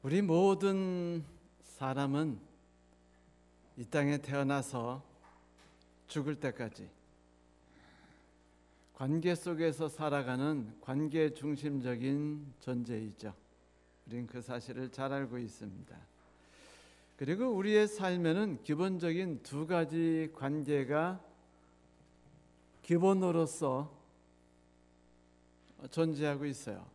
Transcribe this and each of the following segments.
우리 모든 사람은 이 땅에 태어나서 죽을 때까지 관계 속에서 살아가는 관계 중심적인 존재이죠. 우리는 그 사실을 잘 알고 있습니다. 그리고 우리의 삶에는 기본적인 두 가지 관계가 기본으로서 존재하고 있어요.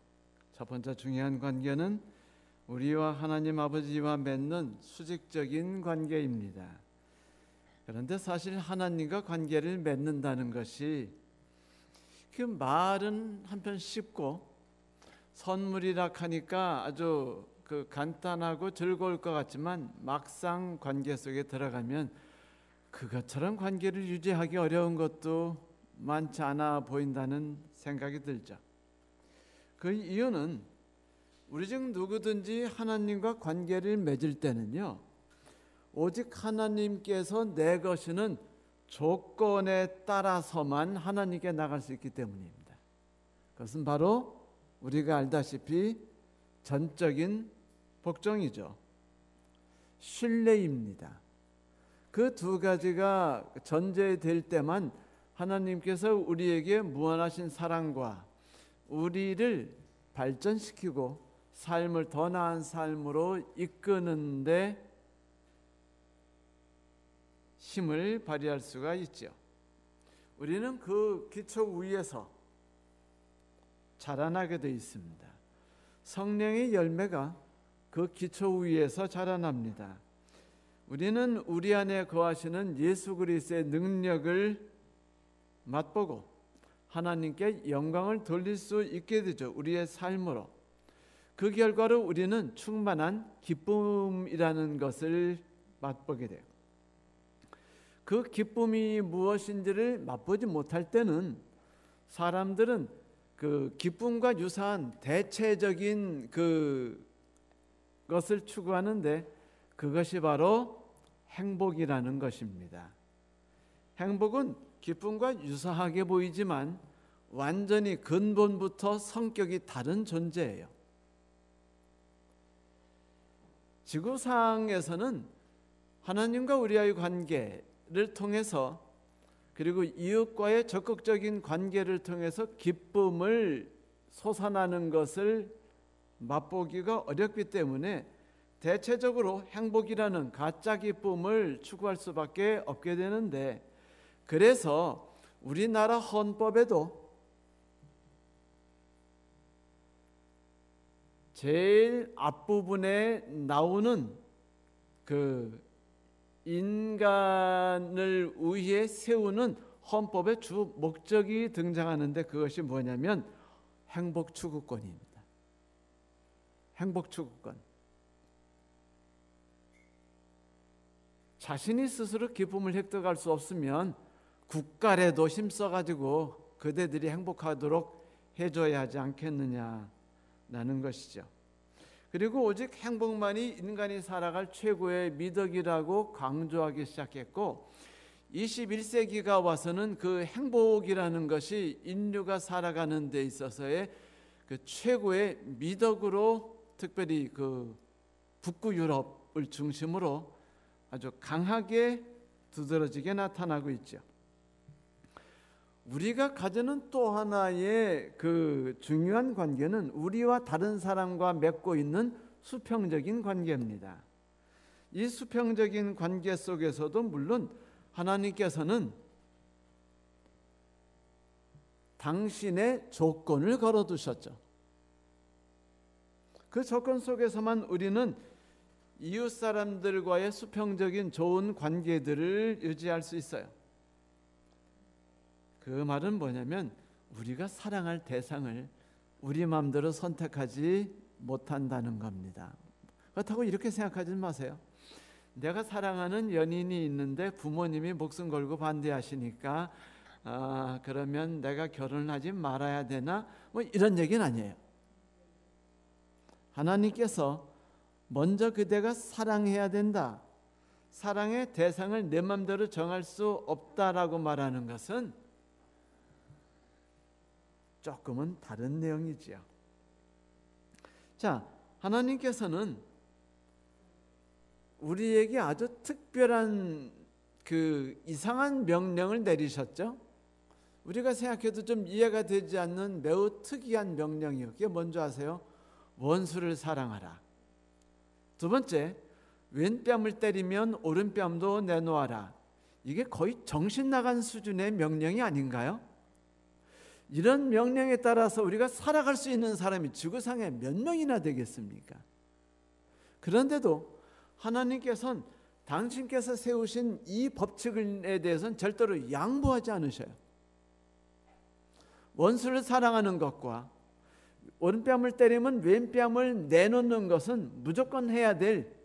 첫 번째 중요한 관계는 우리와 하나님 아버지와 맺는 수직적인 관계입니다. 그런데 사실 하나님과 관계를 맺는다는 것이 그 말은 한편 쉽고 선물이라 하니까 아주 간단하고 즐거울 것 같지만 막상 관계 속에 들어가면 그것처럼 관계를 유지하기 어려운 것도 많지 않아 보인다는 생각이 들죠. 그 이유는 우리 중 누구든지 하나님과 관계를 맺을 때는요, 오직 하나님께서 내 것이는 조건에 따라서만 하나님께 나갈 수 있기 때문입니다. 그것은 바로 우리가 알다시피 전적인 복종이죠. 신뢰입니다. 그 두 가지가 전제될 때만 하나님께서 우리에게 무한하신 사랑과 우리를 발전시키고 삶을 더 나은 삶으로 이끄는데 힘을 발휘할 수가 있죠. 우리는 그 기초 위에서 자라나게 되어 있습니다. 성령의 열매가 그 기초 위에서 자라납니다. 우리는 우리 안에 거하시는 예수 그리스도의 능력을 맛보고 하나님께 영광을 돌릴 수 있게 되죠. 우리의 삶으로. 그 결과로 우리는 충만한 기쁨이라는 것을 맛보게 돼요. 그 기쁨이 무엇인지를 맛보지 못할 때는 사람들은 그 기쁨과 유사한 대체적인 그것을 추구하는데 그것이 바로 행복이라는 것입니다. 행복은 기쁨과 유사하게 보이지만 완전히 근본부터 성격이 다른 존재예요. 지구상에서는 하나님과 우리와의 관계를 통해서 그리고 이웃과의 적극적인 관계를 통해서 기쁨을 솟아나는 것을 맛보기가 어렵기 때문에 대체적으로 행복이라는 가짜 기쁨을 추구할 수밖에 없게 되는데, 그래서 우리나라 헌법에도 제일 앞부분에 나오는 그 인간을 위해 세우는 헌법의 주 목적이 등장하는데 그것이 뭐냐면 행복 추구권입니다. 행복 추구권. 자신이 스스로 기쁨을 획득할 수 없으면 국가라도 힘써가지고 그대들이 행복하도록 해줘야 하지 않겠느냐라는 것이죠. 그리고 오직 행복만이 인간이 살아갈 최고의 미덕이라고 강조하기 시작했고, 21세기가 와서는 그 행복이라는 것이 인류가 살아가는 데 있어서의 그 최고의 미덕으로 특별히 그 북구 유럽을 중심으로 아주 강하게 두드러지게 나타나고 있죠. 우리가 가지는 또 하나의 그 중요한 관계는 우리와 다른 사람과 맺고 있는 수평적인 관계입니다. 이 수평적인 관계 속에서도 물론 하나님께서는 당신의 조건을 걸어두셨죠. 그 조건 속에서만 우리는 이웃 사람들과의 수평적인 좋은 관계들을 유지할 수 있어요. 그 말은 뭐냐면 우리가 사랑할 대상을 우리 마음대로 선택하지 못한다는 겁니다. 그렇다고 이렇게 생각하지 마세요. 내가 사랑하는 연인이 있는데 부모님이 목숨 걸고 반대하시니까 그러면 내가 결혼하지 말아야 되나? 뭐 이런 얘기는 아니에요. 하나님께서 먼저 그대가 사랑해야 된다, 사랑의 대상을 내 마음대로 정할 수 없다라고 말하는 것은 조금은 다른 내용이지요. 자, 하나님께서는 우리에게 아주 특별한 그 이상한 명령을 내리셨죠. 우리가 생각해도 좀 이해가 되지 않는 매우 특이한 명령이요. 그게 뭔지 아세요? 원수를 사랑하라. 두 번째, 왼뺨을 때리면 오른뺨도 내놓아라. 이게 거의 정신 나간 수준의 명령이 아닌가요? 이런 명령에 따라서 우리가 살아갈 수 있는 사람이 지구상에 몇 명이나 되겠습니까? 그런데도 하나님께서는 당신께서 세우신 이 법칙에 대해서는 절대로 양보하지 않으셔요. 원수를 사랑하는 것과 오른뺨을 때리면 왼뺨을 내놓는 것은 무조건 해야 될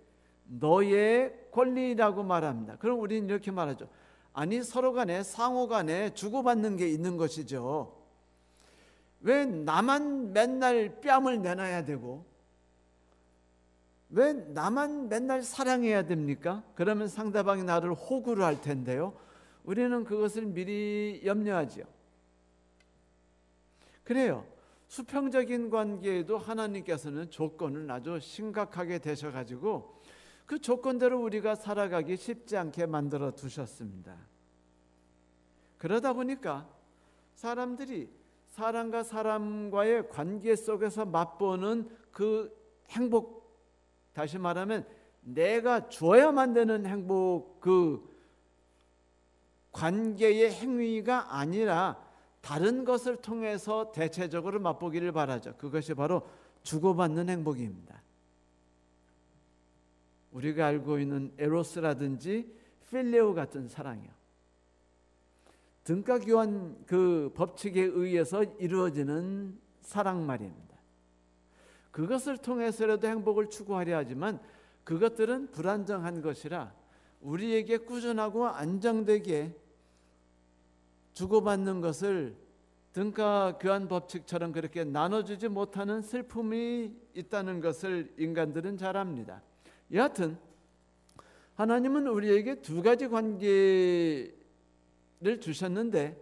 너의 권리라고 말합니다. 그럼 우리는 이렇게 말하죠. 아니, 서로 간에 상호 간에 주고받는 게 있는 것이죠. 왜 나만 맨날 뺨을 내놔야 되고 왜 나만 맨날 사랑해야 됩니까? 그러면 상대방이 나를 호구를 할 텐데요. 우리는 그것을 미리 염려하지요. 그래요. 수평적인 관계에도 하나님께서는 조건을 아주 심각하게 대셔가지고 그 조건대로 우리가 살아가기 쉽지 않게 만들어 두셨습니다. 그러다 보니까 사람들이 사람과 사람과의 관계 속에서 맛보는 그 행복, 다시 말하면 내가 줘야만 되는 행복, 그 관계의 행위가 아니라 다른 것을 통해서 대체적으로 맛보기를 바라죠. 그것이 바로 주고받는 행복입니다. 우리가 알고 있는 에로스라든지 필레오 같은 사랑이요. 등가 교환 그 법칙에 의해서 이루어지는 사랑 말입니다. 그것을 통해서라도 행복을 추구하려 하지만 그것들은 불안정한 것이라 우리에게 꾸준하고 안정되게 주고받는 것을 등가 교환 법칙처럼 그렇게 나눠주지 못하는 슬픔이 있다는 것을 인간들은 잘 압니다. 여하튼 하나님은 우리에게 두 가지 관계를 주셨는데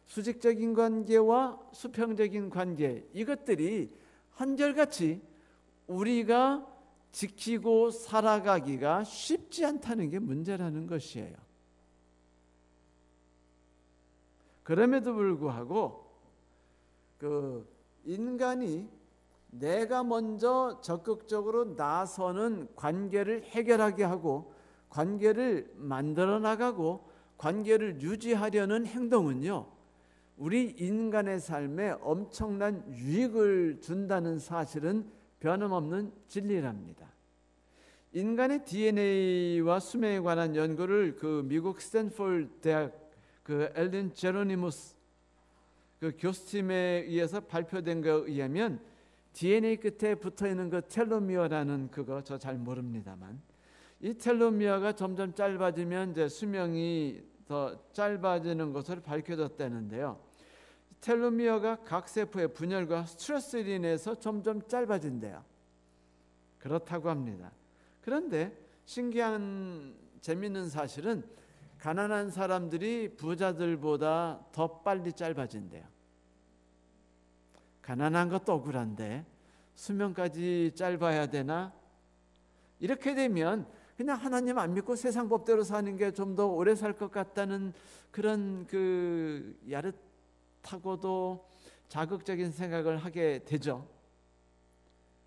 수직적인 관계와 수평적인 관계, 이것들이 한결같이 우리가 지키고 살아가기가 쉽지 않다는 게 문제라는 것이에요. 그럼에도 불구하고 그 인간이 내가 먼저 적극적으로 나서는 관계를 해결하게 하고 관계를 만들어 나가고 관계를 유지하려는 행동은요, 우리 인간의 삶에 엄청난 유익을 준다는 사실은 변함없는 진리랍니다. 인간의 DNA와 수명에 관한 연구를 그 미국 스탠포드 대학 그 엘린 제로니무스 그 교수팀에 의해서 발표된 것에 의하면 DNA 끝에 붙어 있는 그 텔로미어라는 그거 저 잘 모릅니다만 이 텔로미어가 점점 짧아지면 이제 수명이 더 짧아지는 것으로 밝혀졌다는데요. 텔로미어가 각 세포의 분열과 스트레스로 인해서 점점 짧아진대요. 그렇다고 합니다. 그런데 신기한 재미있는 사실은 가난한 사람들이 부자들보다 더 빨리 짧아진대요. 가난한 것도 억울한데 수명까지 짧아야 되나? 이렇게 되면 그냥 하나님 안 믿고 세상 법대로 사는 게 좀 더 오래 살 것 같다는 그런 그 야릇하고도 자극적인 생각을 하게 되죠.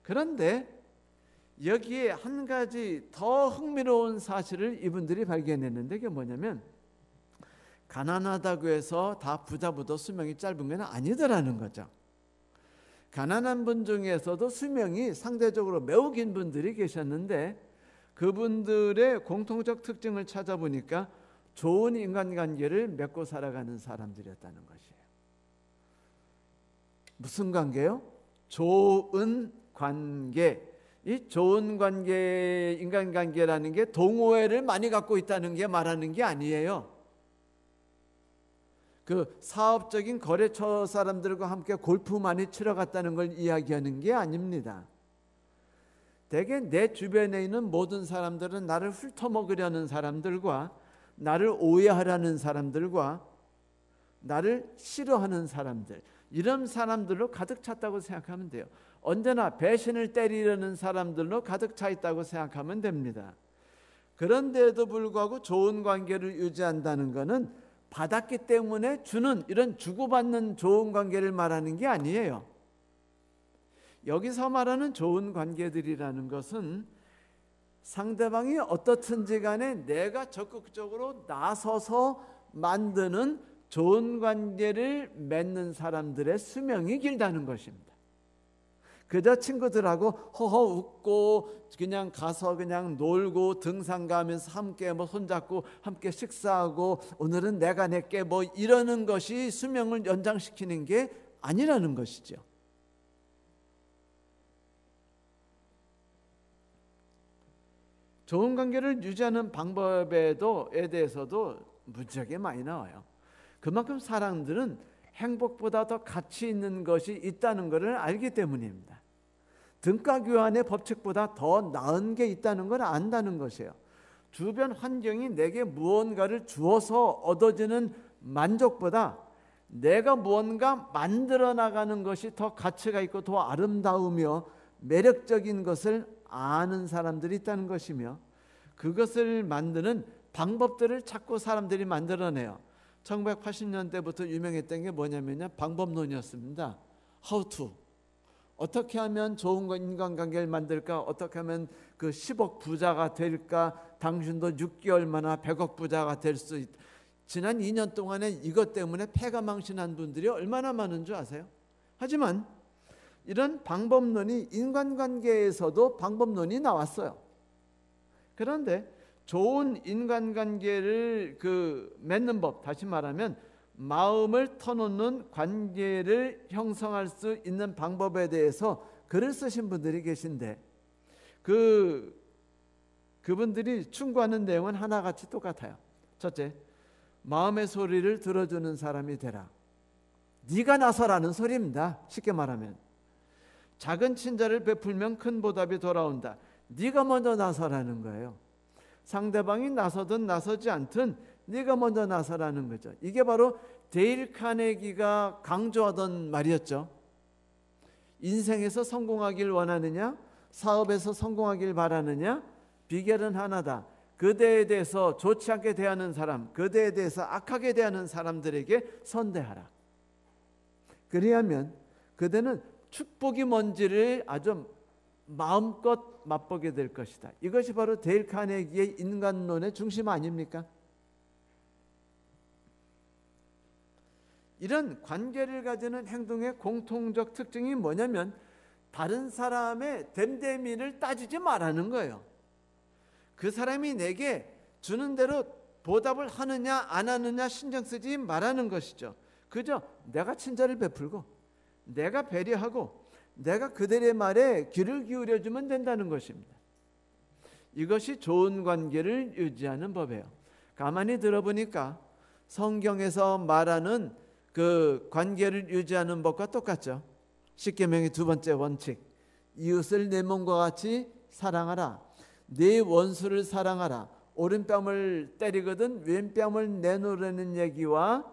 그런데 여기에 한 가지 더 흥미로운 사실을 이분들이 발견했는데 그게 뭐냐면 가난하다고 해서 다 부자보다 수명이 짧은 건 아니더라는 거죠. 가난한 분 중에서도 수명이 상대적으로 매우 긴 분들이 계셨는데 그분들의 공통적 특징을 찾아보니까 좋은 인간관계를 맺고 살아가는 사람들이었다는 것이에요. 무슨 관계요? 좋은 관계. 이 좋은 관계, 인간관계라는 게 동호회를 많이 갖고 있다는 게 말하는 게 아니에요. 그 사업적인 거래처 사람들과 함께 골프 많이 치러 갔다는 걸 이야기하는 게 아닙니다. 대개 내 주변에 있는 모든 사람들은 나를 훑어먹으려는 사람들과 나를 오해하려는 사람들과 나를 싫어하는 사람들, 이런 사람들로 가득 찼다고 생각하면 돼요. 언제나 배신을 때리려는 사람들로 가득 차 있다고 생각하면 됩니다. 그런데도 불구하고 좋은 관계를 유지한다는 것은 받았기 때문에 주는 이런 주고받는 좋은 관계를 말하는 게 아니에요. 여기서 말하는 좋은 관계들이라는 것은 상대방이 어떻든지 간에 내가 적극적으로 나서서 만드는 좋은 관계를 맺는 사람들의 수명이 길다는 것입니다. 그저 친구들하고 허허 웃고 그냥 가서 그냥 놀고 등산 가면서 함께 뭐 손잡고 함께 식사하고 오늘은 내가 낼게 뭐 이러는 것이 수명을 연장시키는 게 아니라는 것이죠. 좋은 관계를 유지하는 방법에 대해서도 무지하게 많이 나와요. 그만큼 사람들은 행복보다 더 가치 있는 것이 있다는 것을 알기 때문입니다. 등가 교환의 법칙보다 더 나은 게 있다는 걸 안다는 것이에요. 주변 환경이 내게 무언가를 주어서 얻어지는 만족보다 내가 무언가 만들어 나가는 것이 더 가치가 있고 더 아름다우며 매력적인 것을 아는 사람들이 있다는 것이며 그것을 만드는 방법들을 자꾸 사람들이 만들어내요. 1980년대부터 유명했던 게 뭐냐면요, 방법론이었습니다. How to, 어떻게 하면 좋은 인간관계를 만들까, 어떻게 하면 그 10억 부자가 될까, 당신도 6개월 만에 100억 부자가 될 수 있다. 지난 2년 동안에 이것 때문에 패가 망신한 분들이 얼마나 많은 줄 아세요? 하지만 이런 방법론이 인간관계에서도 방법론이 나왔어요. 그런데 좋은 인간관계를 맺는 법, 다시 말하면 마음을 터놓는 관계를 형성할 수 있는 방법에 대해서 글을 쓰신 분들이 계신데 그분들이 충고하는 내용은 하나같이 똑같아요. 첫째, 마음의 소리를 들어주는 사람이 되라. 네가 나서라는 소리입니다. 쉽게 말하면 작은 친절을 베풀면 큰 보답이 돌아온다. 네가 먼저 나서라는 거예요. 상대방이 나서든 나서지 않든 네가 먼저 나서라는 거죠. 이게 바로 데일 카네기가 강조하던 말이었죠. 인생에서 성공하길 원하느냐, 사업에서 성공하길 바라느냐, 비결은 하나다. 그대에 대해서 좋지 않게 대하는 사람, 그대에 대해서 악하게 대하는 사람들에게 선대하라. 그리하면 그대는 축복이 뭔지를 아주 마음껏 맛보게 될 것이다. 이것이 바로 데일 카네기의 인간론의 중심 아닙니까? 이런 관계를 가지는 행동의 공통적 특징이 뭐냐면 다른 사람의 됨됨이를 따지지 말라는 거예요. 그 사람이 내게 주는 대로 보답을 하느냐 안 하느냐 신경 쓰지 말라는 것이죠. 그저 내가 친절을 베풀고 내가 배려하고 내가 그들의 말에 귀를 기울여주면 된다는 것입니다. 이것이 좋은 관계를 유지하는 법이에요. 가만히 들어보니까 성경에서 말하는 그 관계를 유지하는 법과 똑같죠. 십계명의 두 번째 원칙, 이웃을 내 몸과 같이 사랑하라. 네 원수를 사랑하라. 오른뺨을 때리거든 왼뺨을 내놓으라는 얘기와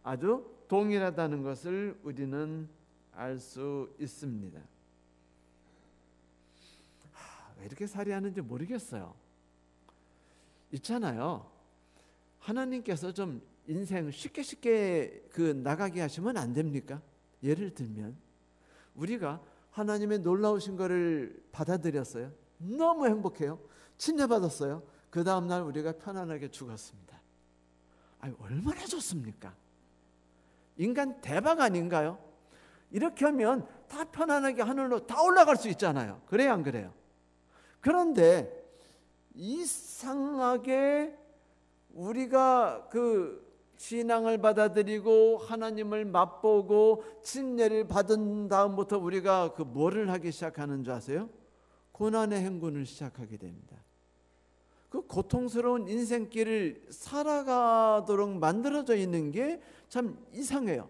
아주 동일하다는 것을 우리는 알 수 있습니다. 왜 이렇게 살이하는지 모르겠어요. 있잖아요. 하나님께서 좀 인생 쉽게 나가게 하시면 안 됩니까? 예를 들면 우리가 하나님의 놀라우신 것을 받아들였어요. 너무 행복해요. 침례받았어요. 그 다음날 우리가 편안하게 죽었습니다. 얼마나 좋습니까? 인간 대박 아닌가요? 이렇게 하면 다 편안하게 하늘로 다 올라갈 수 있잖아요. 그래요, 안 그래요? 그런데 이상하게 우리가 신앙을 받아들이고 하나님을 맛보고 침례를 받은 다음부터 우리가 뭐를 하기 시작하는 줄 아세요? 고난의 행군을 시작하게 됩니다. 그 고통스러운 인생길을 살아가도록 만들어져 있는 게 참 이상해요.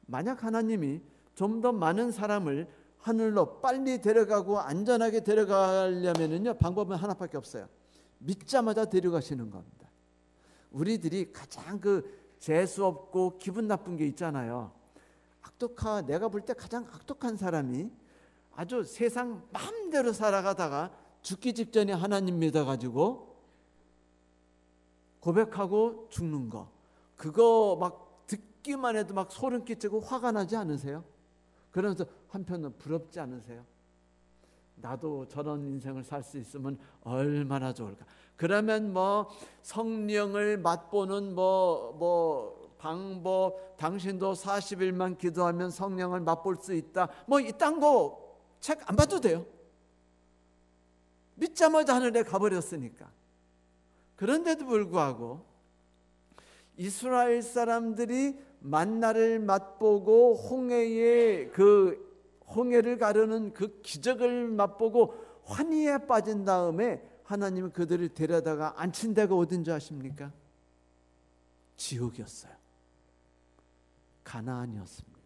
만약 하나님이 좀 더 많은 사람을 하늘로 빨리 데려가고 안전하게 데려가려면요 방법은 하나밖에 없어요. 믿자마자 데려가시는 겁니다. 우리들이 가장 재수 없고 기분 나쁜 게 있잖아요. 내가 볼 때 가장 악독한 사람이 아주 세상 마음대로 살아가다가 죽기 직전에 하나님 믿어가지고 고백하고 죽는 거, 그거 막 듣기만 해도 막 소름 끼치고 화가 나지 않으세요? 그러면서 한편은 부럽지 않으세요? 나도 저런 인생을 살 수 있으면 얼마나 좋을까. 그러면 뭐 성령을 맛보는 방법, 당신도 40일만 기도하면 성령을 맛볼 수 있다, 뭐 이딴 거 책 안 봐도 돼요. 믿자마자 하늘에 가버렸으니까. 그런데도 불구하고 이스라엘 사람들이 만나를 맛보고 홍해를 가르는 그 기적을 맛보고 환희에 빠진 다음에 하나님은 그들을 데려다가 앉힌 데가 어딘지 아십니까? 지옥이었어요. 가나안이었습니다.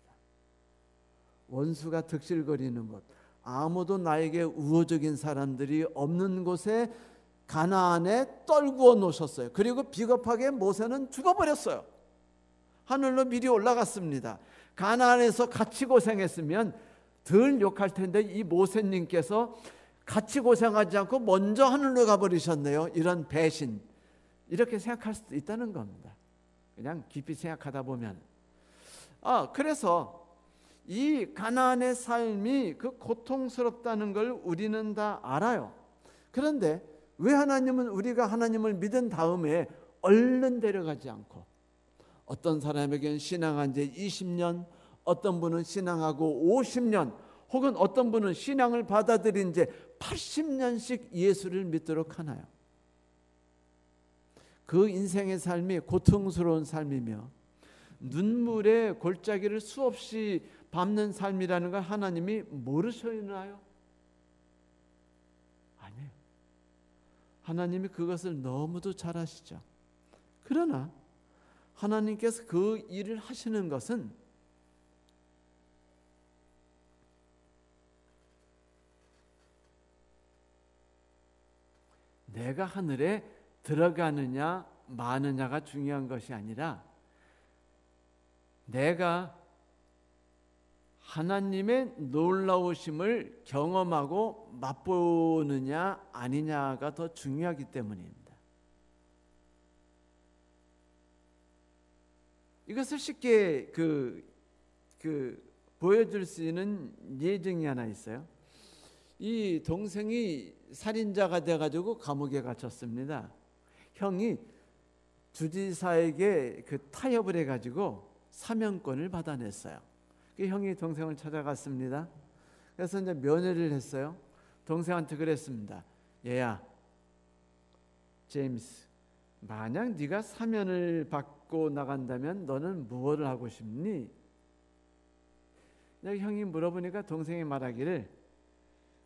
원수가 득실거리는 곳, 아무도 나에게 우호적인 사람들이 없는 곳에 가나안에 떨구어 놓으셨어요. 그리고 비겁하게 모세는 죽어버렸어요. 하늘로 미리 올라갔습니다. 가나안에서 같이 고생했으면 덜 욕할 텐데 이 모세님께서 같이 고생하지 않고 먼저 하늘로 가버리셨네요. 이런 배신, 이렇게 생각할 수도 있다는 겁니다. 그냥 깊이 생각하다 보면. 그래서 이 가나안의 삶이 그 고통스럽다는 걸 우리는 다 알아요. 그런데 왜 하나님은 우리가 하나님을 믿은 다음에 얼른 데려가지 않고, 어떤 사람에게는 신앙한 지 20년, 어떤 분은 신앙하고 50년, 혹은 어떤 분은 신앙을 받아들인 지 80년씩 예수를 믿도록 하나요? 그 인생의 삶이 고통스러운 삶이며 눈물의 골짜기를 수없이 밟는 삶이라는 걸 하나님이 모르시나요? 아니에요. 하나님이 그것을 너무도 잘 아시죠. 그러나 하나님께서 그 일을 하시는 것은 내가 하늘에 들어가느냐 마느냐가 중요한 것이 아니라 내가 하나님의 놀라우심을 경험하고 맛보느냐 아니냐가 더 중요하기 때문입니다. 이것을 쉽게 보여줄 수 있는 예증이 하나 있어요. 이 동생이 살인자가 돼가지고 감옥에 갇혔습니다. 형이 주지사에게 타협을 해가지고 사면권을 받아냈어요. 형이 동생을 찾아갔습니다. 그래서 이제 면회를 했어요. 동생한테 그랬습니다. 얘야, 제임스, 만약 네가 사면을 받고 나간다면 너는 무엇을 하고 싶니? 형이 물어보니까 동생이 말하기를,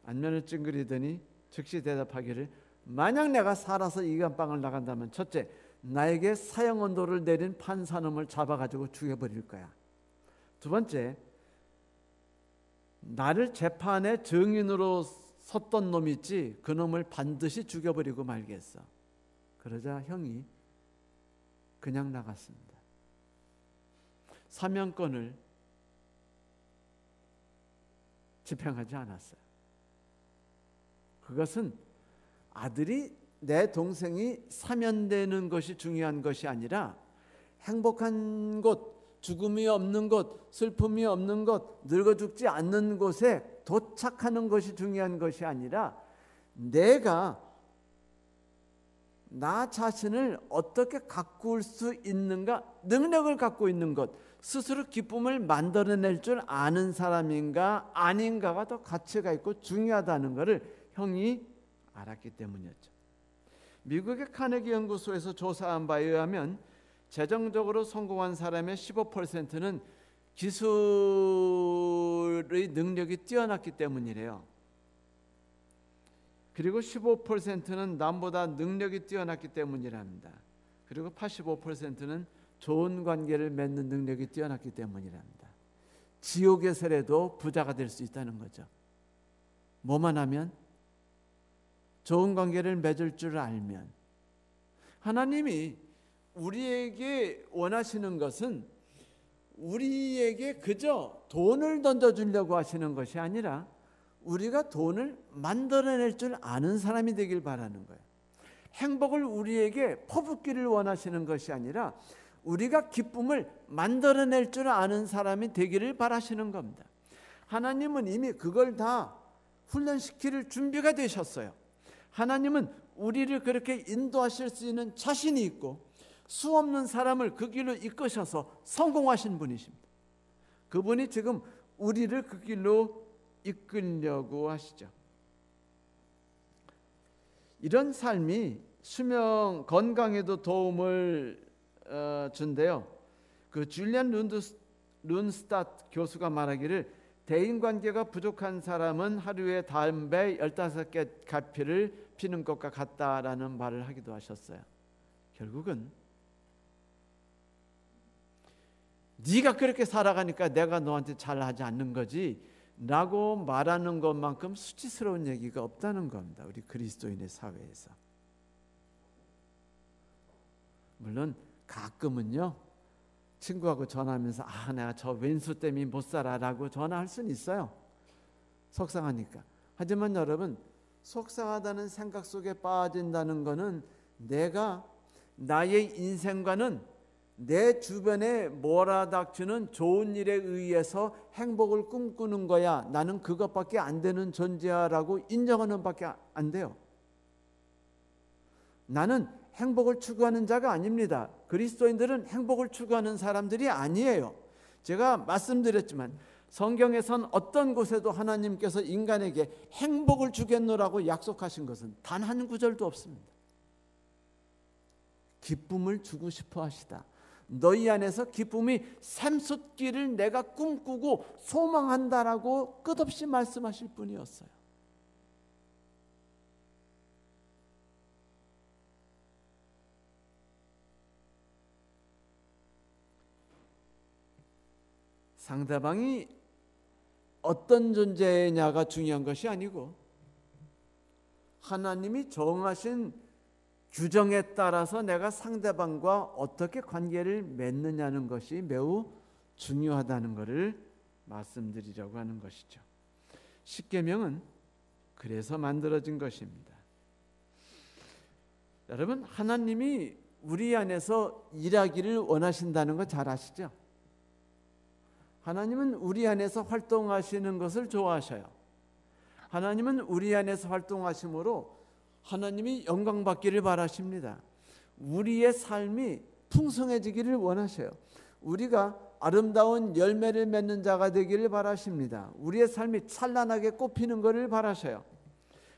안면을 찡그리더니 즉시 대답하기를, 만약 내가 살아서 이 감방을 나간다면 첫째, 나에게 사형 언도를 내린 판사놈을 잡아가지고 죽여버릴 거야. 두 번째, 나를 재판에 증인으로 섰던 놈이 있지, 그 놈을 반드시 죽여버리고 말겠어. 그러자 형이 그냥 나갔습니다. 사면권을 집행하지 않았어요. 그것은 아들이, 내 동생이 사면되는 것이 중요한 것이 아니라 행복한 곳, 죽음이 없는 곳, 슬픔이 없는 곳, 늙어 죽지 않는 곳에 도착하는 것이 중요한 것이 아니라 내가 나 자신을 어떻게 가꿀 수 있는가, 능력을 갖고 있는 것, 스스로 기쁨을 만들어낼 줄 아는 사람인가 아닌가가 더 가치가 있고 중요하다는 것을 형이 알았기 때문이었죠. 미국의 카네기 연구소에서 조사한 바에 의하면 재정적으로 성공한 사람의 15%는 기술의 능력이 뛰어났기 때문이래요. 그리고 15%는 남보다 능력이 뛰어났기 때문이랍니다. 그리고 85%는 좋은 관계를 맺는 능력이 뛰어났기 때문이랍니다. 지옥에서라도 부자가 될 수 있다는 거죠. 뭐만 하면? 좋은 관계를 맺을 줄 알면. 하나님이 우리에게 원하시는 것은 우리에게 그저 돈을 던져주려고 하시는 것이 아니라 우리가 돈을 만들어낼 줄 아는 사람이 되길 바라는 거예요. 행복을 우리에게 퍼붓기를 원하시는 것이 아니라 우리가 기쁨을 만들어낼 줄 아는 사람이 되기를 바라시는 겁니다. 하나님은 이미 그걸 다 훈련시킬 준비가 되셨어요. 하나님은 우리를 그렇게 인도하실 수 있는 자신이 있고 수없는 사람을 그 길로 이끄셔서 성공하신 분이십니다. 그분이 지금 우리를 그 길로 이끌려고 하시죠. 이런 삶이 수명 건강에도 도움을 준대요. 그 줄리안 룬스타트 교수가 말하기를 대인관계가 부족한 사람은 하루에 담배 15개 가피를 피는 것과 같다라는 말을 하기도 하셨어요. 결국은 네가 그렇게 살아가니까 내가 너한테 잘하지 않는 거지 라고 말하는 것만큼 수치스러운 얘기가 없다는 겁니다. 우리 그리스도인의 사회에서. 물론 가끔은요 친구하고 전화하면서 내가 저 왼수 때문에 못 살아라고 전화할 수는 있어요. 속상하니까. 하지만 여러분, 속상하다는 생각 속에 빠진다는 것은 내가 나의 인생과는 내 주변에 몰아닥치는 좋은 일에 의해서 행복을 꿈꾸는 거야, 나는 그것밖에 안 되는 존재야라고 인정하는 밖에 안 돼요. 나는 행복을 추구하는 자가 아닙니다. 그리스도인들은 행복을 추구하는 사람들이 아니에요. 제가 말씀드렸지만 성경에선 어떤 곳에도 하나님께서 인간에게 행복을 주겠노라고 약속하신 것은 단 한 구절도 없습니다. 기쁨을 주고 싶어 하시다. 너희 안에서 기쁨이 샘솟기를 내가 꿈꾸고 소망한다라고 끝없이 말씀하실 분이었어요. 상대방이 어떤 존재냐가 중요한 것이 아니고 하나님이 정하신 규정에 따라서 내가 상대방과 어떻게 관계를 맺느냐는 것이 매우 중요하다는 것을 말씀드리려고 하는 것이죠. 십계명은 그래서 만들어진 것입니다. 여러분, 하나님이 우리 안에서 일하기를 원하신다는 거 잘 아시죠? 하나님은 우리 안에서 활동하시는 것을 좋아하셔요. 하나님은 우리 안에서 활동하심으로 하나님이 영광받기를 바라십니다. 우리의 삶이 풍성해지기를 원하셔요. 우리가 아름다운 열매를 맺는 자가 되기를 바라십니다. 우리의 삶이 찬란하게 꽃피는 것을 바라셔요.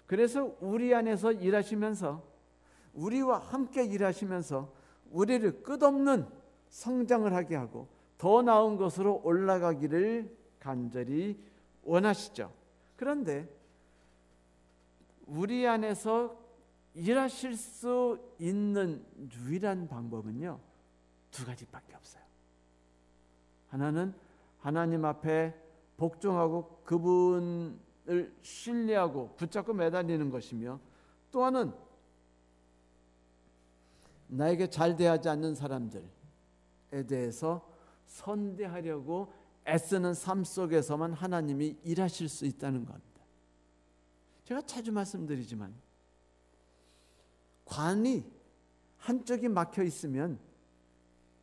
그래서 우리 안에서 일하시면서 우리와 함께 일하시면서 우리를 끝없는 성장을 하게 하고 더 나은 것으로 올라가기를 간절히 원하시죠. 그런데 우리 안에서 일하실 수 있는 유일한 방법은요, 두 가지밖에 없어요. 하나는 하나님 앞에 복종하고 그분을 신뢰하고 붙잡고 매달리는 것이며, 또 하나는 나에게 잘 대하지 않는 사람들에 대해서 선대하려고 애쓰는 삶 속에서만 하나님이 일하실 수 있다는 겁니다. 제가 자주 말씀드리지만 관이 한쪽이 막혀 있으면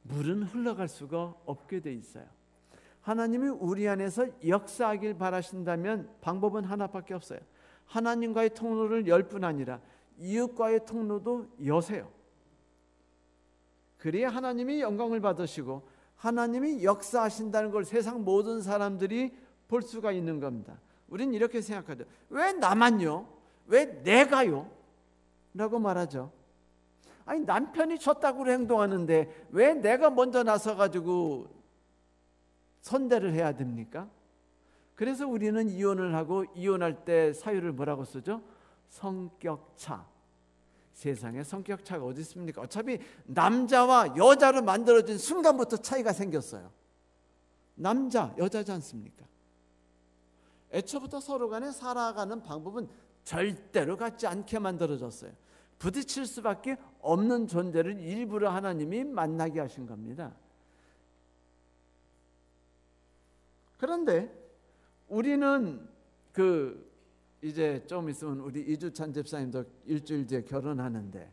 물은 흘러갈 수가 없게 돼 있어요. 하나님이 우리 안에서 역사하길 바라신다면 방법은 하나밖에 없어요. 하나님과의 통로를 열 뿐 아니라 이웃과의 통로도 여세요. 그래야 하나님이 영광을 받으시고 하나님이 역사하신다는 걸 세상 모든 사람들이 볼 수가 있는 겁니다. 우리는 이렇게 생각하죠. 왜 나만요? 왜 내가요? 라고 말하죠. 아니, 남편이 저따구로 행동하는데 왜 내가 먼저 나서가지고 선대를 해야 됩니까? 그래서 우리는 이혼을 하고 이혼할 때 사유를 뭐라고 쓰죠? 성격차. 세상에 성격차가 어디 있습니까? 어차피 남자와 여자로 만들어진 순간부터 차이가 생겼어요. 남자, 여자지 않습니까? 애초부터 서로 간에 살아가는 방법은 절대로 같지 않게 만들어졌어요. 부딪힐 수밖에 없는 존재를 일부러 하나님이 만나게 하신 겁니다. 그런데 우리는 이제 좀 있으면 우리 이주찬 집사님도 일주일 뒤에 결혼하는데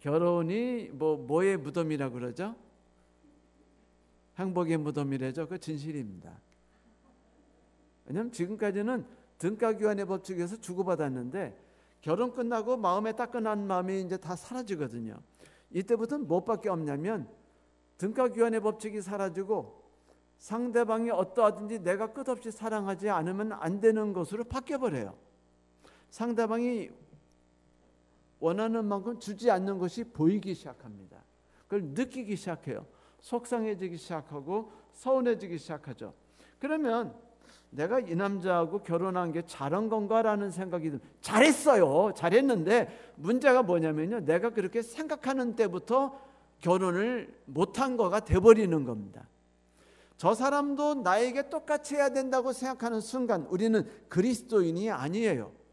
결혼이 뭐의 무덤이라고 그러죠? 행복의 무덤이래죠. 그 진실입니다. 왜냐하면 지금까지는 등가교환의 법칙에서 주고받았는데 결혼 끝나고 마음에 따끈한 마음이 이제 다 사라지거든요. 이때부터는 무엇밖에 없냐면 등가교환의 법칙이 사라지고 상대방이 어떠하든지 내가 끝없이 사랑하지 않으면 안 되는 것으로 바뀌어버려요. 상대방이 원하는 만큼 주지 않는 것이 보이기 시작합니다. 그걸 느끼기 시작해요. 속상해지기 시작하고 서운해지기 시작하죠. 그러면 내가 이 남자하고 결혼한 게 잘한 건가라는 생각이 듭니다. 잘했어요. 잘했는데 문제가 뭐냐면요, 내가 그렇게 생각하는 때부터 결혼을 못한 거가 돼버리는 겁니다. 저 사람도 나에게 똑같이 해야 된다고 생각하는 순간 우리는 그리스도인이 아니에요.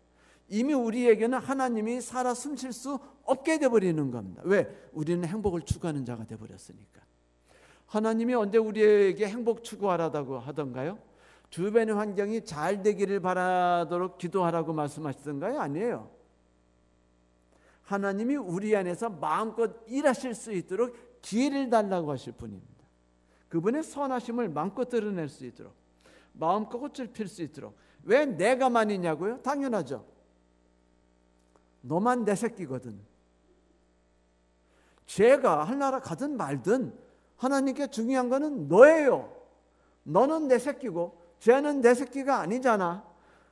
이미 우리에게는 하나님이 살아 숨쉴 수 없게 돼버리는 겁니다. 왜? 우리는 행복을 추구하는 자가 돼버렸으니까. 하나님이 언제 우리에게 행복 추구하라고 하던가요? 주변의 환경이 잘 되기를 바라도록 기도하라고 말씀하시던가요? 아니에요. 하나님이 우리 안에서 마음껏 일하실 수 있도록 기회를 달라고 하실 분입니다. 그분의 선하심을 마음껏 드러낼 수 있도록, 마음껏 꽃을 필 수 있도록. 왜 내가만이냐고요? 당연하죠. 너만 내 새끼거든. 죄가 하나라 가든 말든 하나님께 중요한 거는 너예요. 너는 내 새끼고 죄는 내 새끼가 아니잖아.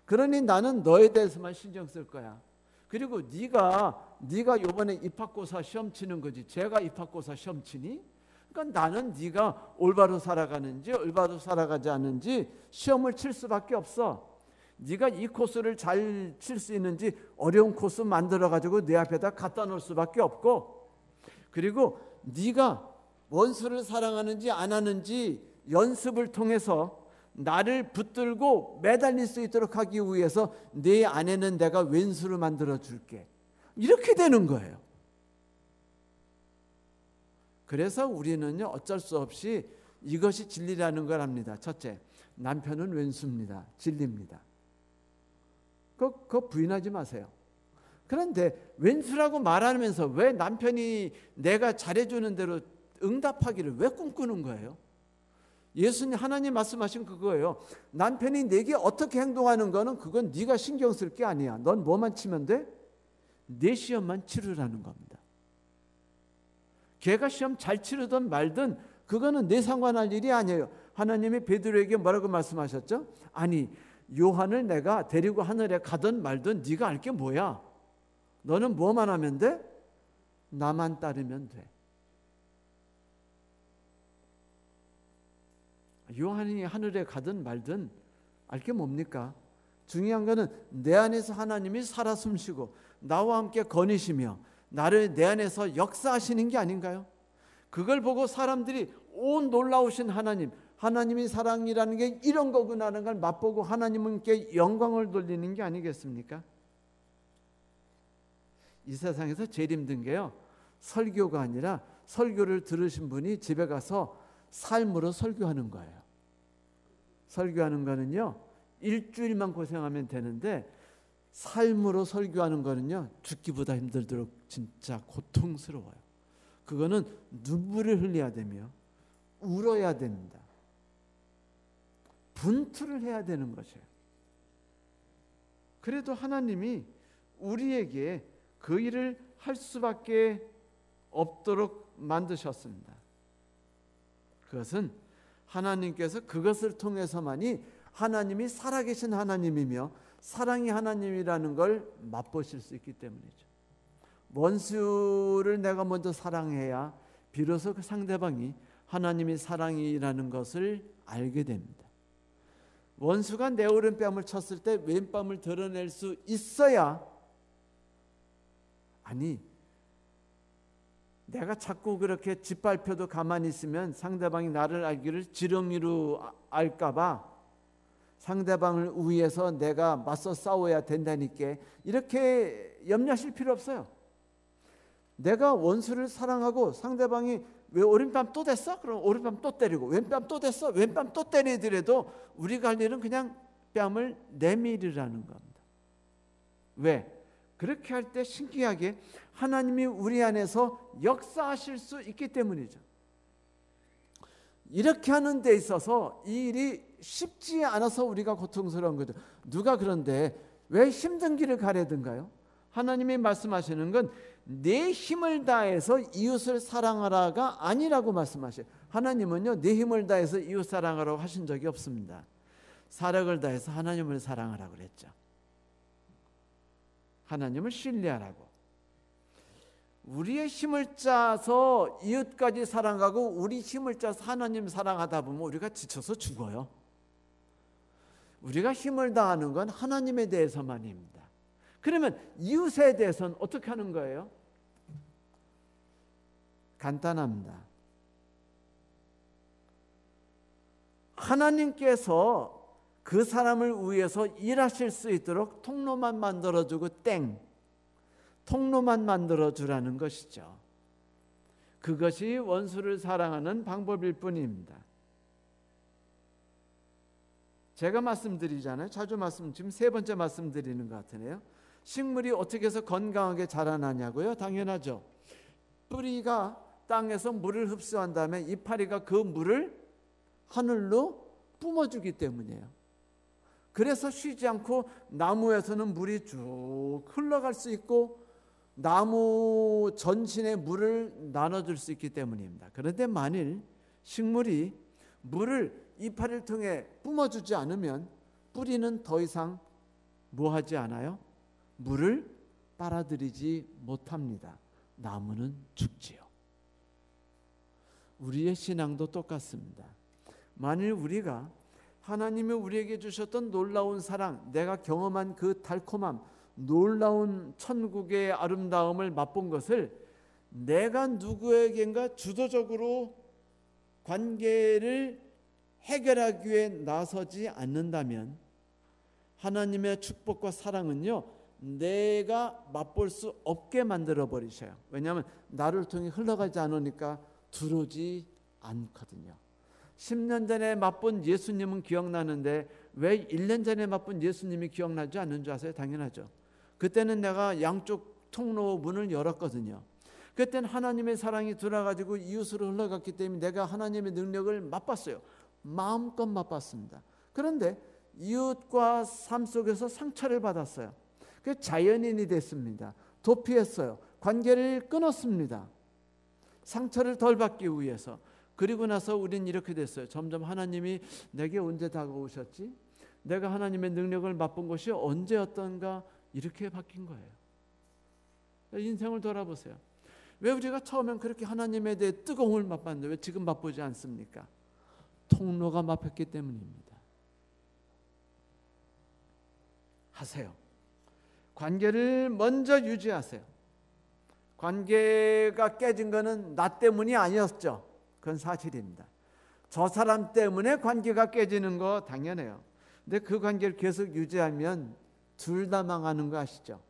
그러니 나는 너에 대해서만 신경 쓸 거야. 그리고 네가 이번에 입학고사 시험 치는 거지. 죄가 입학고사 시험 치니? 그러니까 나는 네가 올바로 살아가는지 올바로 살아가지 않는지 시험을 칠 수밖에 없어. 네가 이 코스를 잘 칠 수 있는지 어려운 코스 만들어가지고 내 앞에다 갖다 놓을 수밖에 없고, 그리고 네가 원수를 사랑하는지 안 하는지 연습을 통해서 나를 붙들고 매달릴 수 있도록 하기 위해서 내 안에는 내가 왼수를 만들어 줄게. 이렇게 되는 거예요. 그래서 우리는요, 어쩔 수 없이 이것이 진리라는 걸 압니다. 첫째, 남편은 왼수입니다. 진리입니다. 그거 부인하지 마세요. 그런데 왼수라고 말하면서 왜 남편이 내가 잘해주는 대로 응답하기를 왜 꿈꾸는 거예요? 예수님, 하나님 말씀하신 그거예요. 남편이 내게 어떻게 행동하는 거는 그건 네가 신경 쓸 게 아니야. 넌 뭐만 치면 돼? 내 시험만 치르라는 겁니다. 걔가 시험 잘 치르든 말든 그거는 내 상관할 일이 아니에요. 하나님이 베드로에게 뭐라고 말씀하셨죠? 아니, 요한을 내가 데리고 하늘에 가든 말든 네가 알 게 뭐야? 너는 뭐만 하면 돼? 나만 따르면 돼. 요한이 하늘에 가든 말든 알 게 뭡니까? 중요한 거는 내 안에서 하나님이 살아 숨쉬고 나와 함께 거니시며 나를 내 안에서 역사하시는 게 아닌가요? 그걸 보고 사람들이 온 놀라우신 하나님이 사랑이라는 게 이런 거구나 하는 걸 맛보고 하나님께 영광을 돌리는 게 아니겠습니까? 이 세상에서 제일 힘든 게요, 설교가 아니라 설교를 들으신 분이 집에 가서 삶으로 설교하는 거예요. 설교하는 거는요, 일주일만 고생하면 되는데 삶으로 설교하는 거는요, 죽기보다 힘들도록 진짜 고통스러워요. 그거는 눈물을 흘려야 되며 울어야 됩니다. 분투를 해야 되는 것이에요. 그래도 하나님이 우리에게 그 일을 할 수밖에 없도록 만드셨습니다. 그것은 하나님께서 그것을 통해서만이 하나님이 살아계신 하나님이며 사랑이 하나님이라는 걸 맛보실 수 있기 때문이죠. 원수를 내가 먼저 사랑해야 비로소 그 상대방이 하나님이 사랑이라는 것을 알게 됩니다. 원수가 내 오른뺨을 쳤을 때 왼뺨을 드러낼 수 있어야, 아니 내가 자꾸 그렇게 짓밟혀도 가만히 있으면 상대방이 나를 알기를 지렁이로 알까봐 상대방을 위해서 내가 맞서 싸워야 된다니까 이렇게 염려하실 필요 없어요. 내가 원수를 사랑하고 상대방이 왜 오른뺨 또 됐어? 그럼 오른뺨 또 때리고, 왼뺨 또 됐어? 왼뺨 또 때리더라도 우리가 할 일은 그냥 뺨을 내밀으라는 겁니다. 왜? 그렇게 할 때 신기하게 하나님이 우리 안에서 역사하실 수 있기 때문이죠. 이렇게 하는 데 있어서 이 일이 쉽지 않아서 우리가 고통스러운 거죠. 누가 그런데 왜 힘든 길을 가려든가요? 하나님이 말씀하시는 건 내 힘을 다해서 이웃을 사랑하라가 아니라고 말씀하셔요. 하나님은요, 내 힘을 다해서 이웃 사랑하라고 하신 적이 없습니다. 사력을 다해서 하나님을 사랑하라고 그랬죠. 하나님을 신뢰하라고. 우리의 힘을 짜서 이웃까지 사랑하고 우리 힘을 짜서 하나님 사랑하다 보면 우리가 지쳐서 죽어요. 우리가 힘을 다하는 건 하나님에 대해서만입니다. 그러면 이웃에 대해서는 어떻게 하는 거예요? 간단합니다. 하나님께서 그 사람을 위해서 일하실 수 있도록 통로만 만들어주고 통로만 만들어주라는 것이죠. 그것이 원수를 사랑하는 방법일 뿐입니다. 제가 말씀드리잖아요. 자주 지금 세 번째 말씀드리는 것 같으네요. 식물이 어떻게 해서 건강하게 자라나냐고요? 당연하죠. 뿌리가 땅에서 물을 흡수한 다음에 이파리가 그 물을 하늘로 뿜어주기 때문이에요. 그래서 쉬지 않고 나무에서는 물이 쭉 흘러갈 수 있고 나무 전신에 물을 나눠줄 수 있기 때문입니다. 그런데 만일 식물이 물을 이파리를 통해 뿜어주지 않으면 뿌리는 더 이상 뭐하지 않아요? 물을 빨아들이지 못합니다. 나무는 죽지요. 우리의 신앙도 똑같습니다. 만일 우리가 하나님이 우리에게 주셨던 놀라운 사랑, 내가 경험한 그 달콤함, 놀라운 천국의 아름다움을 맛본 것을 내가 누구에겐가 주도적으로 관계를 해결하기 위해 나서지 않는다면 하나님의 축복과 사랑은요, 내가 맛볼 수 없게 만들어 버리셔요. 왜냐하면 나를 통해 흘러가지 않으니까 들어오지 않거든요. 10년 전에 맛본 예수님은 기억나는데 왜 1년 전에 맛본 예수님이 기억나지 않는 줄 아세요? 당연하죠. 그때는 내가 양쪽 통로 문을 열었거든요. 그때는 하나님의 사랑이 들어가지고 이웃으로 흘러갔기 때문에 내가 하나님의 능력을 맛봤어요. 마음껏 맛봤습니다. 그런데 이웃과 삶 속에서 상처를 받았어요. 그 자연인이 됐습니다. 도피했어요. 관계를 끊었습니다. 상처를 덜 받기 위해서. 그리고 나서 우린 이렇게 됐어요. 점점 하나님이 내게 언제 다가오셨지? 내가 하나님의 능력을 맛본 것이 언제였던가? 이렇게 바뀐 거예요. 인생을 돌아보세요. 왜 우리가 처음엔 그렇게 하나님에 대해 뜨거움을 맛봤는데 왜 지금 맛보지 않습니까? 통로가 막혔기 때문입니다. 하세요. 관계를 먼저 유지하세요. 관계가 깨진 것은 나 때문이 아니었죠. 그건 사실입니다. 저 사람 때문에 관계가 깨지는 거 당연해요. 근데 그 관계를 계속 유지하면 둘 다 망하는 거 아시죠?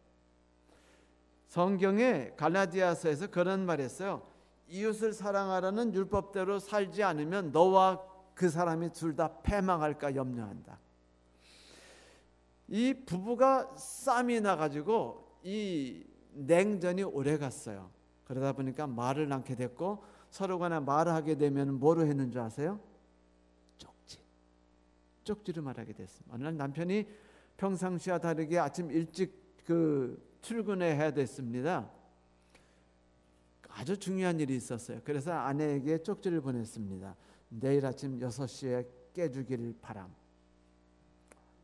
성경에 갈라디아서에서 그런 말 했어요. 이웃을 사랑하라는 율법대로 살지 않으면 너와 그 사람이 둘 다 패망할까 염려한다. 이 부부가 싸움이 나가지고 이 냉전이 오래 갔어요. 그러다 보니까 말을 낳게 됐고 서로 간에 말을 하게 되면 뭐로 했는 줄 아세요? 쪽지로 말하게 됐습니다. 어느 날 남편이 평상시와 다르게 아침 일찍 출근해야 됐습니다. 아주 중요한 일이 있었어요. 그래서 아내에게 쪽지를 보냈습니다. 내일 아침 6시에 깨주기를 바람.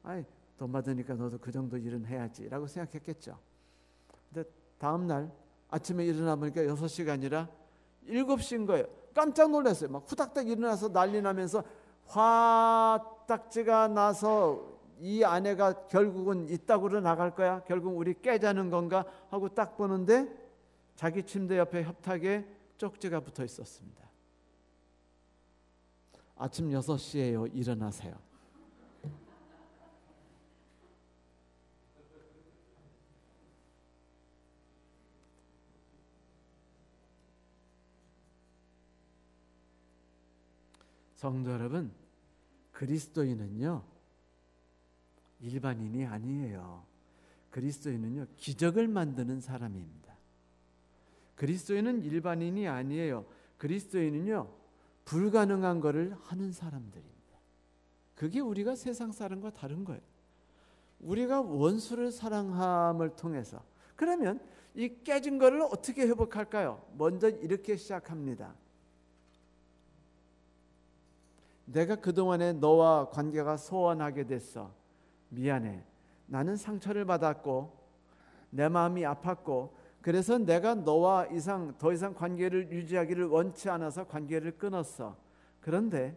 아이, 돈 받으니까 너도 그 정도 일은 해야지 라고 생각했겠죠. 근데 다음 날 아침에 일어나 보니까 6시가 아니라 7시인 거예요. 깜짝 놀랐어요. 막 후닥닥 일어나서 난리 나면서 화딱지가 나서 이 아내가 결국은 이따구로 나갈 거야? 결국 우리 깨자는 건가? 하고 딱 보는데 자기 침대 옆에 협탁에 쪽지가 붙어 있었습니다. 아침 6시에요. 일어나세요. 성도 여러분, 그리스도인은요 일반인이 아니에요. 그리스도인은요, 기적을 만드는 사람입니다. 그리스도인은 일반인이 아니에요. 그리스도인은요, 불가능한 것을 하는 사람들입니다. 그게 우리가 세상 사람과 다른 거예요. 우리가 원수를 사랑함을 통해서, 그러면 이 깨진 것을 어떻게 회복할까요? 먼저 이렇게 시작합니다. 내가 그동안에 너와 관계가 소원하게 됐어. 미안해. 나는 상처를 받았고 내 마음이 아팠고, 그래서 내가 너와 더 이상 관계를 유지하기를 원치 않아서 관계를 끊었어. 그런데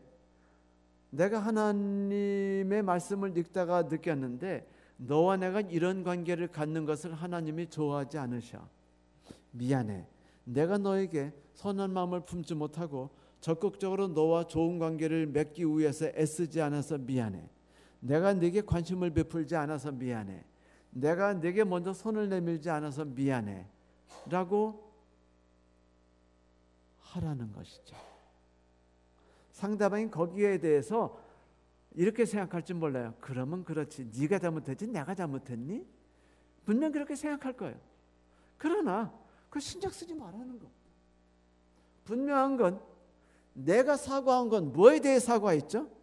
내가 하나님의 말씀을 읽다가 느꼈는데 너와 내가 이런 관계를 갖는 것을 하나님이 좋아하지 않으셔. 미안해. 내가 너에게 선한 마음을 품지 못하고 적극적으로 너와 좋은 관계를 맺기 위해서 애쓰지 않아서 미안해. 내가 네게 관심을 베풀지 않아서 미안해. 내가 네게 먼저 손을 내밀지 않아서 미안해 라고 하라는 것이죠. 상대방이 거기에 대해서 이렇게 생각할지 몰라요. 그러면 그렇지, 네가 잘못했지 내가 잘못했니? 분명 그렇게 생각할 거예요. 그러나 그 신경 쓰지 말라는 거. 분명한 건 내가 사과한 건 뭐에 대해 사과했죠?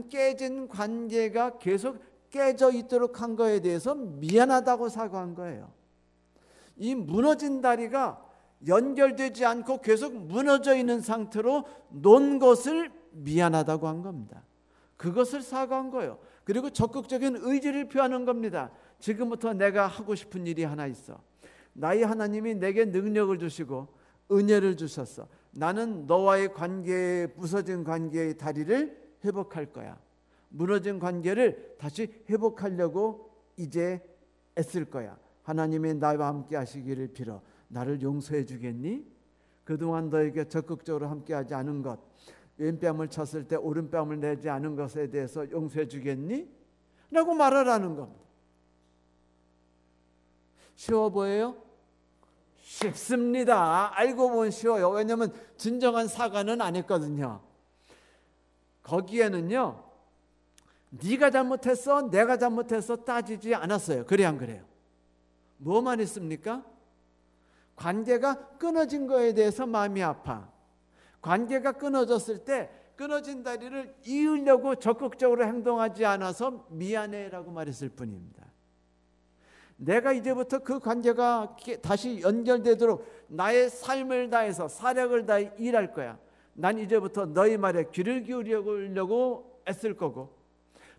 깨진 관계가 계속 깨져 있도록 한 거에 대해서 미안하다고 사과한 거예요. 이 무너진 다리가 연결되지 않고 계속 무너져 있는 상태로 놓은 것을 미안하다고 한 겁니다. 그것을 사과한 거예요. 그리고 적극적인 의지를 표하는 겁니다. 지금부터 내가 하고 싶은 일이 하나 있어. 나의 하나님이 내게 능력을 주시고 은혜를 주셨어. 나는 너와의 부서진 관계의 다리를 회복할 거야. 무너진 관계를 다시 회복하려고 이제 애쓸 거야. 하나님이 나와 함께 하시기를 빌어. 나를 용서해 주겠니? 그동안 너에게 적극적으로 함께하지 않은 것, 왼뺨을 쳤을 때 오른뺨을 내지 않은 것에 대해서 용서해 주겠니? 라고 말하라는 겁니다. 쉬워 보여요? 쉽습니다. 알고 보면 쉬워요. 왜냐하면 진정한 사과는 안 했거든요. 거기에는요, 네가 잘못했어, 내가 잘못했어 따지지 않았어요. 그래 안 그래요? 뭐만 했습니까? 관계가 끊어진 거에 대해서 마음이 아파. 관계가 끊어졌을 때 끊어진 다리를 이으려고 적극적으로 행동하지 않아서 미안해라고 말했을 뿐입니다. 내가 이제부터 그 관계가 다시 연결되도록 나의 삶을 다해서 사력을 다해 일할 거야. 난 이제부터 너희 말에 귀를 기울이려고 애쓸 거고,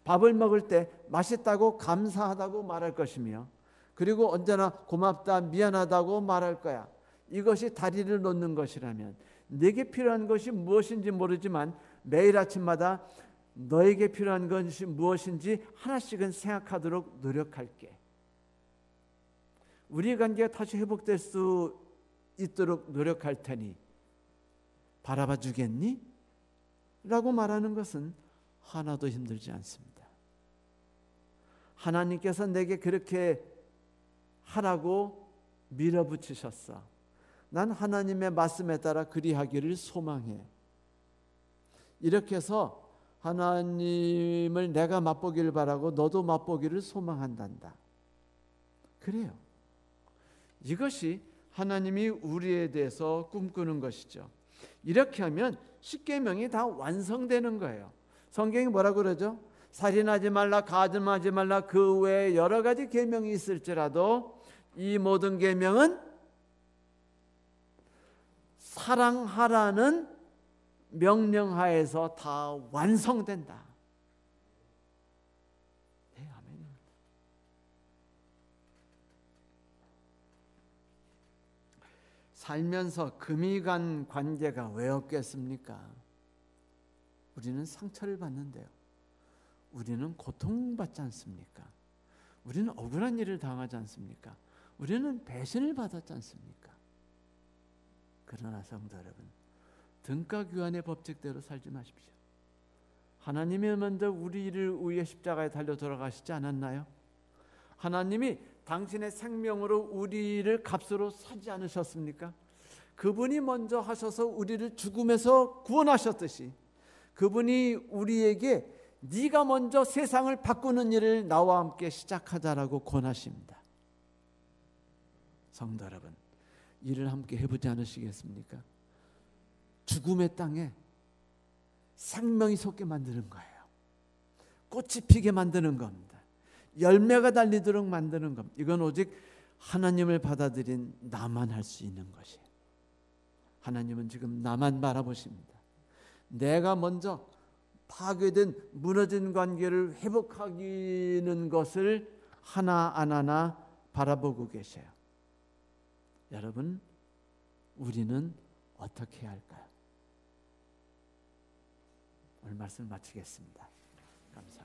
밥을 먹을 때 맛있다고 감사하다고 말할 것이며, 그리고 언제나 고맙다 미안하다고 말할 거야. 이것이 다리를 놓는 것이라면 내게 필요한 것이 무엇인지 모르지만 매일 아침마다 너에게 필요한 것이 무엇인지 하나씩은 생각하도록 노력할게. 우리 관계가 다시 회복될 수 있도록 노력할 테니 바라봐 주겠니? 라고 말하는 것은 하나도 힘들지 않습니다. 하나님께서 내게 그렇게 하라고 밀어붙이셨어. 난 하나님의 말씀에 따라 그리하기를 소망해. 이렇게 해서 하나님을 내가 맛보기를 바라고 너도 맛보기를 소망한단다. 그래요. 이것이 하나님이 우리에 대해서 꿈꾸는 것이죠. 이렇게 하면 십계명이 다 완성되는 거예요. 성경이 뭐라고 그러죠? 살인하지 말라, 가늠하지 말라, 그 외에 여러 가지 계명이 있을지라도 이 모든 계명은 사랑하라는 명령하에서 다 완성된다. 네, 아멘. 살면서 금이 간 관계가 왜 없겠습니까? 우리는 상처를 받는데요. 우리는 고통받지 않습니까? 우리는 억울한 일을 당하지 않습니까? 우리는 배신을 받았지 않습니까? 그러나 성도 여러분, 등가 교환의 법칙대로 살지 마십시오. 하나님이 먼저 우리를 위해 십자가에 달려 돌아가시지 않았나요? 하나님이 당신의 생명으로 우리를 값으로 사지 않으셨습니까? 그분이 먼저 하셔서 우리를 죽음에서 구원하셨듯이 그분이 우리에게 네가 먼저 세상을 바꾸는 일을 나와 함께 시작하자라고 권하십니다. 성도 여러분, 일을 함께 해보지 않으시겠습니까? 죽음의 땅에 생명이 솟게 만드는 거예요. 꽃이 피게 만드는 겁니다. 열매가 달리도록 만드는 겁니다. 이건 오직 하나님을 받아들인 나만 할 수 있는 것이에요. 하나님은 지금 나만 바라보십니다. 내가 먼저 파괴된 무너진 관계를 회복하기는 것을 하나 바라보고 계셔요. 여러분, 우리는 어떻게 해야 할까요? 오늘 말씀 마치겠습니다. 감사합니다.